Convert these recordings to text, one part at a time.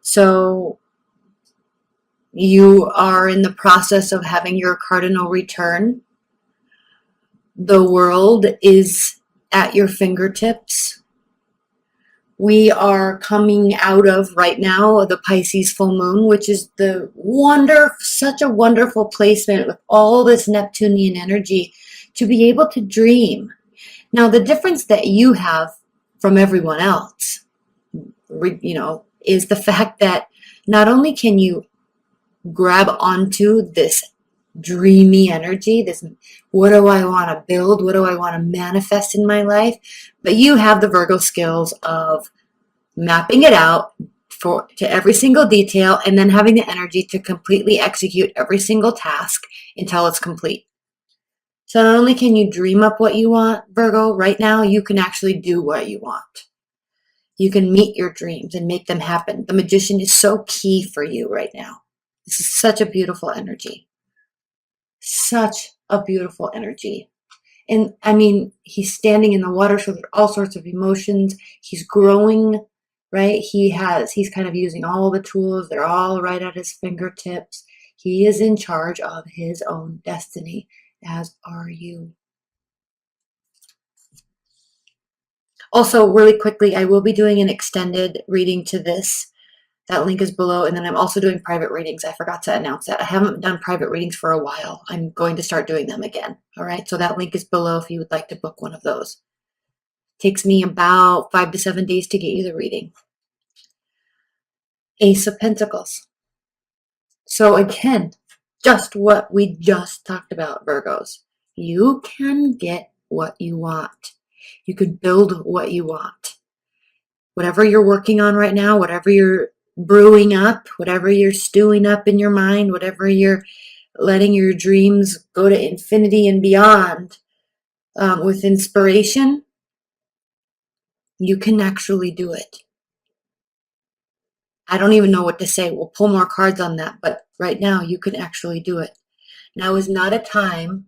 So you are in the process of having your cardinal return. The world is at your fingertips. We are coming out of right now the Pisces full moon, which is such a wonderful placement with all this Neptunian energy to be able to dream. Now, the difference that you have from everyone else, is the fact that not only can you grab onto this dreamy energy, this what do I want to build, what do I want to manifest in my life, but you have the Virgo skills of mapping it out to every single detail and then having the energy to completely execute every single task until it's complete. So not only can you dream up what you want, Virgo, right now you can actually do what you want. You can meet your dreams and make them happen. The magician is so key for you right now. This is such a beautiful energy. Such a beautiful energy. And I mean, he's standing in the water, so there's all sorts of emotions. He's growing, right? He's kind of using all the tools. They're all right at his fingertips. He is in charge of his own destiny, as are you. Also, really quickly, I will be doing an extended reading to this. That link is below. And then I'm also doing private readings. I forgot to announce that. I haven't done private readings for a while. I'm going to start doing them again. All right. So that link is below if you would like to book one of those. Takes me about 5 to 7 days to get you the reading. Ace of Pentacles. So again, just what we just talked about, Virgos. You can get what you want. You can build what you want. Whatever you're working on right now, whatever you're brewing up, whatever you're stewing up in your mind, whatever you're letting your dreams go to infinity and beyond with inspiration, you can actually do it. I don't even know what to say. We'll pull more cards on that, but right now you can actually do it. Now is not a time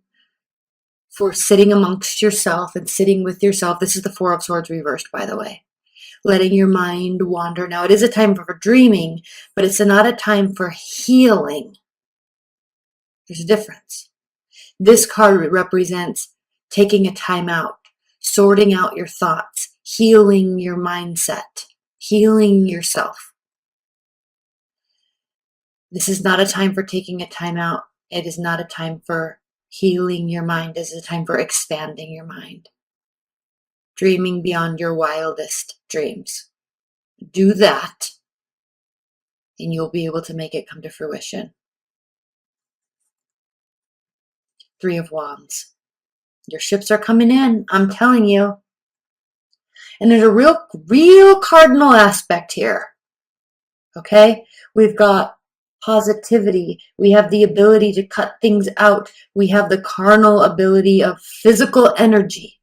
for sitting amongst yourself and sitting with yourself. This is the Four of Swords reversed, by the way. Letting your mind wander. Now, it is a time for dreaming, but it's not a time for healing. There's a difference. This card represents taking a time out, sorting out your thoughts, healing your mindset, healing yourself. This is not a time for taking a time out. It is not a time for healing your mind. This is a time for expanding your mind. Dreaming beyond your wildest dreams. Do that, and you'll be able to make it come to fruition. Three of Wands. Your ships are coming in, I'm telling you. And there's a real cardinal aspect here. Okay? We've got positivity. We have the ability to cut things out. We have the carnal ability of physical energy.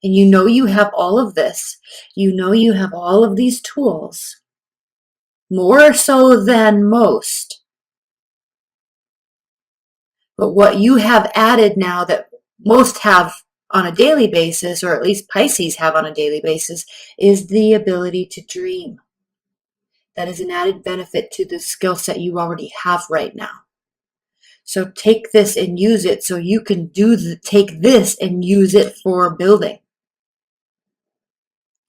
And you know you have all of this. You know you have all of these tools. More so than most. But what you have added now that most have on a daily basis, or at least Pisces have on a daily basis, is the ability to dream. That is an added benefit to the skill set you already have right now. So take this and use it so you can take this and use it for building.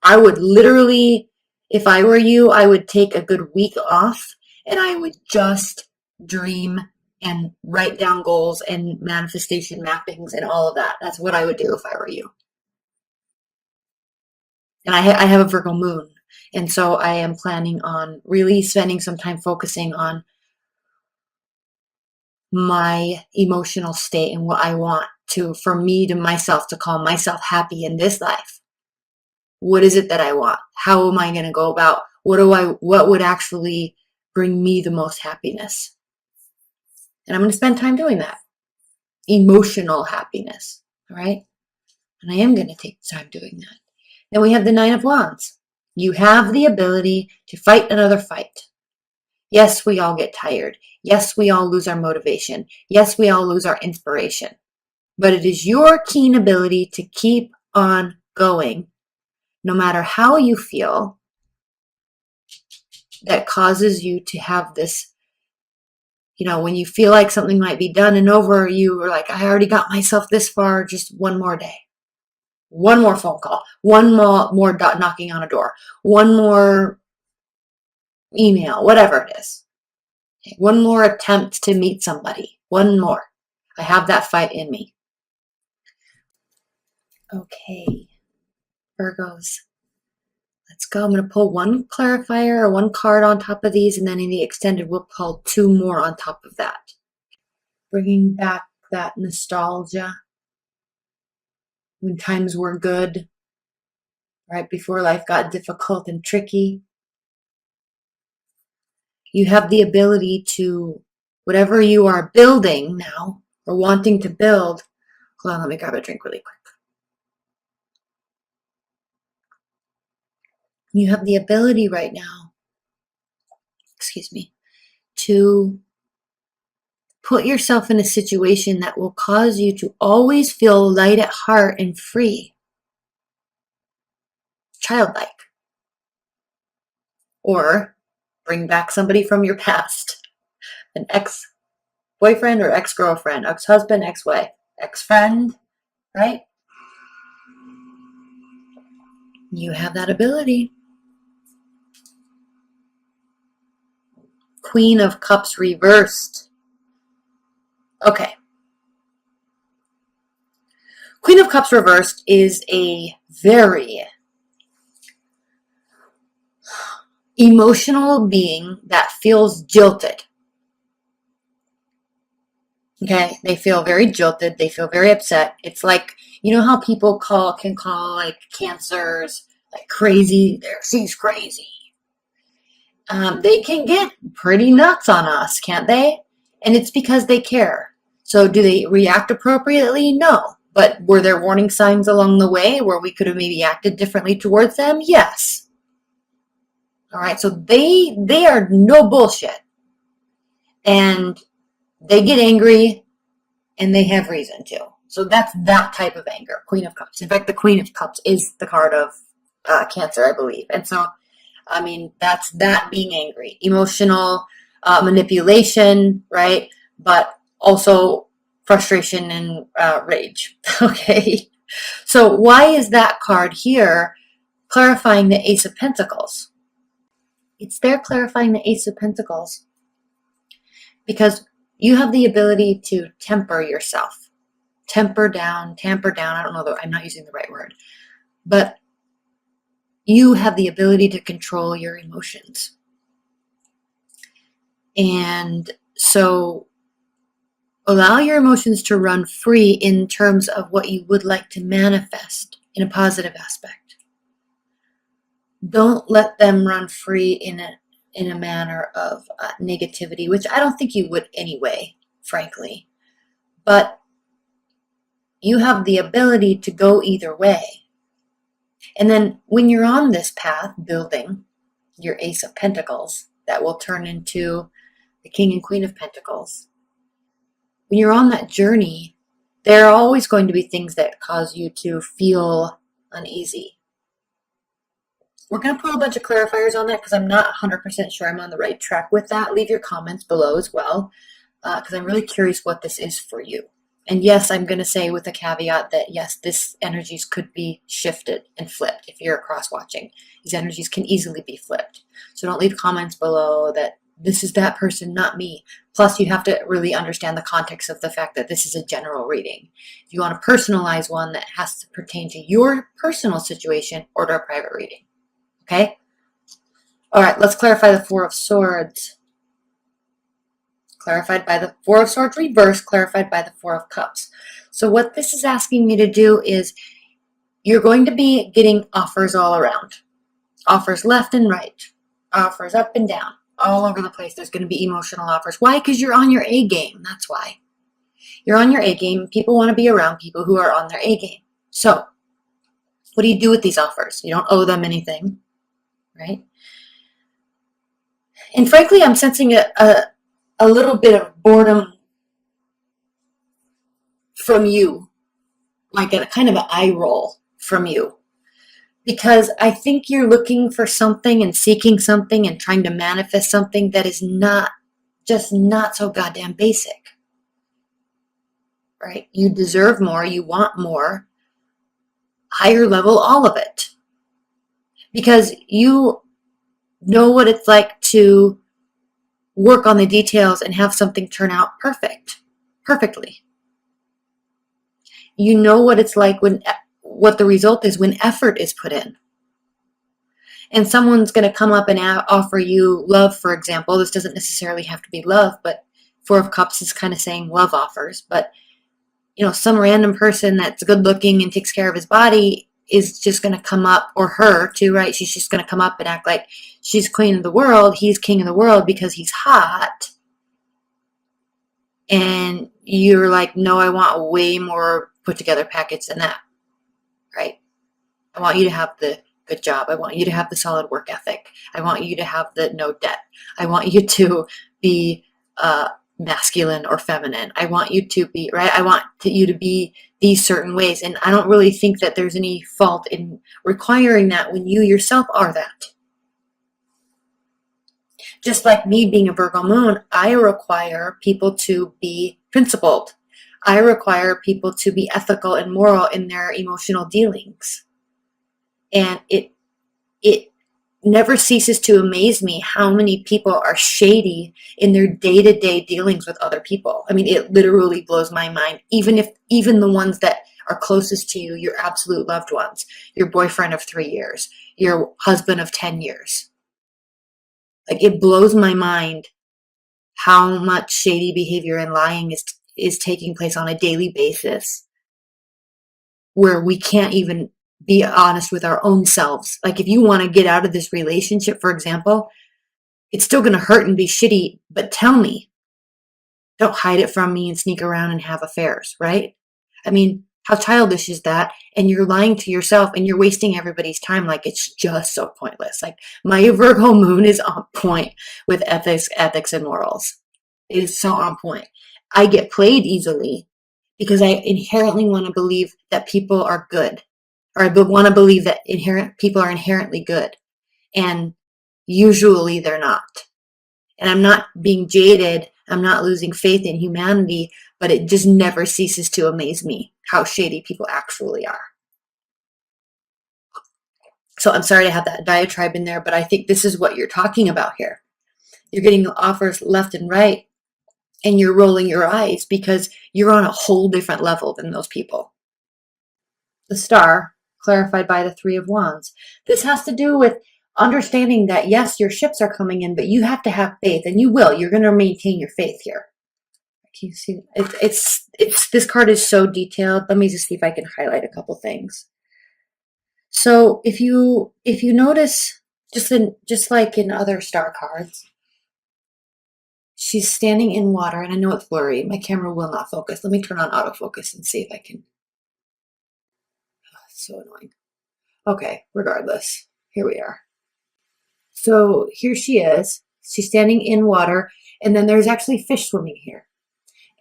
I would literally, if I were you, I would take a good week off and I would just dream and write down goals and manifestation mappings and all of that. That's what I would do if I were you. And I have a Virgo moon. And so I am planning on really spending some time focusing on my emotional state and what I want for me to myself to call myself happy in this life. What is it that I want? How am I going to go about? What would actually bring me the most happiness? And I'm going to spend time doing that. Emotional happiness. All right. And I am going to take time doing that. Then we have the Nine of Wands. You have the ability to fight another fight. Yes, we all get tired. Yes, we all lose our motivation. Yes, we all lose our inspiration. But it is your keen ability to keep on going, no matter how you feel, that causes you to have this, when you feel like something might be done and over, you are like, I already got myself this far, just one more day. One more phone call, one more knocking on a door, one more email, whatever it is. One more attempt to meet somebody, one more. I have that fight in me. Okay, Virgos, let's go. I'm going to pull one clarifier or one card on top of these, and then in the extended, we'll pull two more on top of that. Bringing back that nostalgia when times were good, right before life got difficult and tricky. You have the ability to, whatever you are building now or wanting to build, hold on, let me grab a drink really quick. You have the ability right now, to put yourself in a situation that will cause you to always feel light at heart and free, childlike. Or bring back somebody from your past, an ex-boyfriend or ex-girlfriend, ex-husband, ex-wife, ex-friend, right? You have that ability. Queen of Cups reversed. Okay. Queen of Cups reversed is a very emotional being that feels jilted. Okay, they feel very jilted. They feel very upset. It's like, you know how people can call like cancers like crazy. She's crazy. They can get pretty nuts on us, can't they? And it's because they care. So do they react appropriately? No. But were there warning signs along the way where we could have maybe acted differently towards them? Yes. All right. So they are no bullshit. And they get angry and they have reason to. So that's that type of anger, Queen of Cups. In fact, the Queen of Cups is the card of Cancer, I believe. And so, I mean, that's that being angry, emotional manipulation, right? But also frustration and rage. Okay. So why is that card here clarifying the Ace of Pentacles? It's there clarifying the Ace of Pentacles because you have the ability to temper yourself. Tamper down. I don't know, I'm not using the right word. But you have the ability to control your emotions. And so allow your emotions to run free in terms of what you would like to manifest in a positive aspect. Don't let them run free in a manner of negativity, which I don't think you would anyway, frankly. But you have the ability to go either way. And then when you're on this path, building your Ace of Pentacles, that will turn into the King and Queen of Pentacles. When you're on that journey, there are always going to be things that cause you to feel uneasy. We're going to put a bunch of clarifiers on that because I'm not 100% sure I'm on the right track with that. Leave your comments below as well because I'm really curious what this is for you. And yes, I'm going to say with a caveat that yes, this energies could be shifted and flipped if you're cross-watching. These energies can easily be flipped. So don't leave comments below that this is that person, not me. Plus, you have to really understand the context of the fact that this is a general reading. If you want to personalize one that has to pertain to your personal situation, order a private reading. Okay? All right, let's clarify the Four of Swords. Clarified by the Four of Swords reverse, clarified by the Four of Cups. So what this is asking me to do is you're going to be getting offers all around. Offers left and right. Offers up and down. All over the place. There's going to be emotional offers. Why? Because you're on your A game. That's why. You're on your A game. People want to be around people who are on their A game. So what do you do with these offers? You don't owe them anything, right? And frankly, I'm sensing a little bit of boredom from you, like a kind of an eye roll from you. Because I think you're looking for something and seeking something and trying to manifest something that is not so goddamn basic, right? You deserve more, you want more, higher level, all of it. Because you know what it's like to work on the details and have something turn out perfectly. You know what it's like what the result is when effort is put in. And someone's going to come up and offer you love, for example. This doesn't necessarily have to be love, but Four of Cups is kind of saying love offers. But, some random person that's good looking and takes care of his body is just going to come up, or her too, right? She's just going to come up and act like she's queen of the world. He's king of the world because he's hot. And you're like, no, I want a way more put together package than that, right? I want you to have the good job. I want you to have the solid work ethic. I want you to have the no debt. I want you to be masculine or feminine. I want you to be, right? I want you to be these certain ways. And I don't really think that there's any fault in requiring that when you yourself are that. Just like me being a Virgo moon, I require people to be principled. I require people to be ethical and moral in their emotional dealings. And it never ceases to amaze me how many people are shady in their day-to-day dealings with other people. I mean, it literally blows my mind. Even the ones that are closest to you, your absolute loved ones, your boyfriend of 3 years, your husband of 10 years. Like, it blows my mind how much shady behavior and lying is taking place on a daily basis, where we can't even be honest with our own selves. Like, if you want to get out of this relationship, for example, it's still going to hurt and be shitty, but tell me. Don't hide it from me and sneak around and have affairs, right? I mean, how childish is that? And you're lying to yourself and you're wasting everybody's time. Like, it's just so pointless. Like, my Virgo moon is on point with ethics and morals. It is so on point. I get played easily because I inherently want to believe that people are good, or I want to believe that people are inherently good. And usually they're not. And I'm not being jaded. I'm not losing faith in humanity, but it just never ceases to amaze me how shady people actually are. So I'm sorry to have that diatribe in there, but I think this is what you're talking about here. You're getting offers left and right, and you're rolling your eyes because you're on a whole different level than those people. The Star, clarified by the Three of Wands. This has to do with understanding that, yes, your ships are coming in, but you have to have faith, and you will. You're going to maintain your faith here. Can you see? It's this card is so detailed. Let me just see if I can highlight a couple things. So if you notice, just like in other star cards, she's standing in water, and I know it's blurry. My camera will not focus. Let me turn on autofocus and see if I can. Oh, it's so annoying. Okay, regardless, here we are. So here she is. She's standing in water, and then there's actually fish swimming here.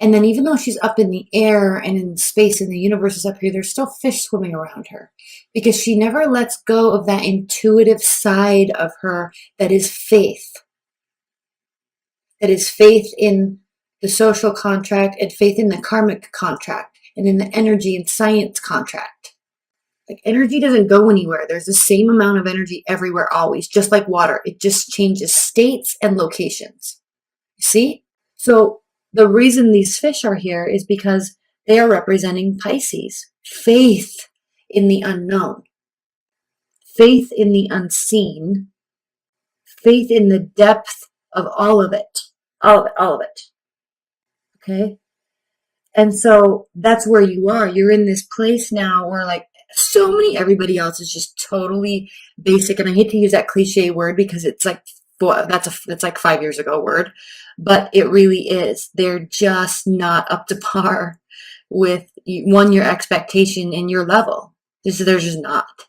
And then even though she's up in the air and in space and the universe is up here, there's still fish swimming around her because she never lets go of that intuitive side of her that is faith. That is faith in the social contract and faith in the karmic contract and in the energy and science contract. Like, energy doesn't go anywhere. There's the same amount of energy everywhere always, just like water. It just changes states and locations. You see? So the reason these fish are here is because they are representing Pisces. Faith in the unknown. Faith in the unseen. Faith in the depth of all of it. All of it. Okay? And so that's where you are. You're in this place now where, like, everybody else is just totally basic. And I hate to use that cliche word because it's like, that's like 5 years ago word, but it really is. They're just not up to par with your expectation and your level. They're just not.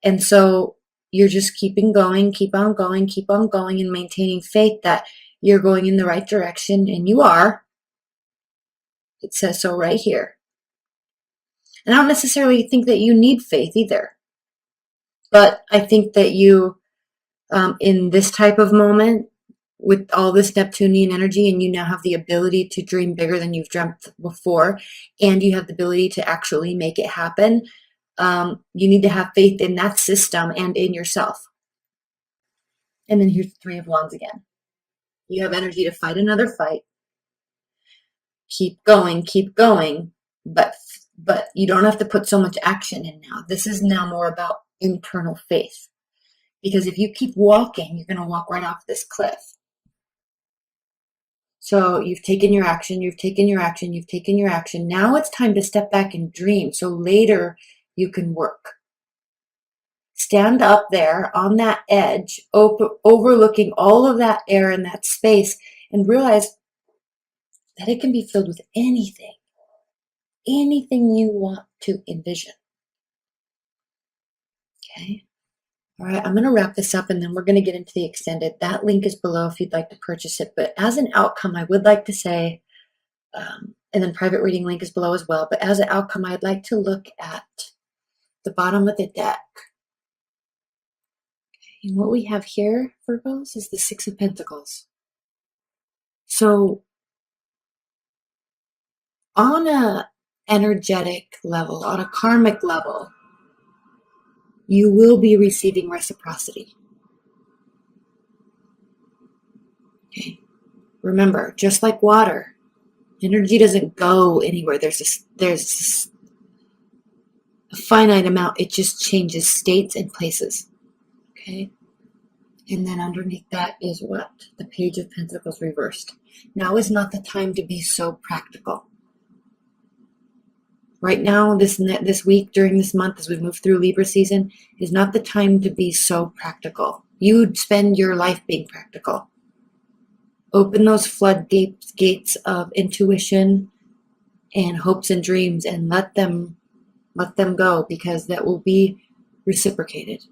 And so you're just keep on going, and maintaining faith that you're going in the right direction, and you are. It says so right here. And I don't necessarily think that you need faith either. But I think that you, in this type of moment, with all this Neptunian energy, and you now have the ability to dream bigger than you've dreamt before, and you have the ability to actually make it happen, you need to have faith in that system and in yourself. And then here's the Three of Wands again. You have energy to fight another fight, keep going, but you don't have to put so much action in now. This is now more about internal faith. Because if you keep walking, you're going to walk right off this cliff. So you've taken your action, you've taken your action, you've taken your action. Now it's time to step back and dream. So later you can work. Stand up there on that edge, overlooking all of that air and that space, and realize that it can be filled with anything you want to envision. Okay. All right, I'm going to wrap this up and then we're going to get into the extended. That link is below if you'd like to purchase it. But as an outcome, I would like to say, and then private reading link is below as well. But as an outcome, I'd like to look at the bottom of the deck. And what we have here, Virgos, is the Six of Pentacles. So on a energetic level, on a karmic level, you will be receiving reciprocity. Okay. Remember, just like water, energy doesn't go anywhere. There's a finite amount. It just changes states and places. Okay. And then underneath that is what? The Page of Pentacles reversed. Now is not the time to be so practical. Right now, this week, during this month, as we move through Libra season, is not the time to be so practical. You spend your life being practical. Open those floodgates of intuition and hopes and dreams and let them go, because that will be reciprocated.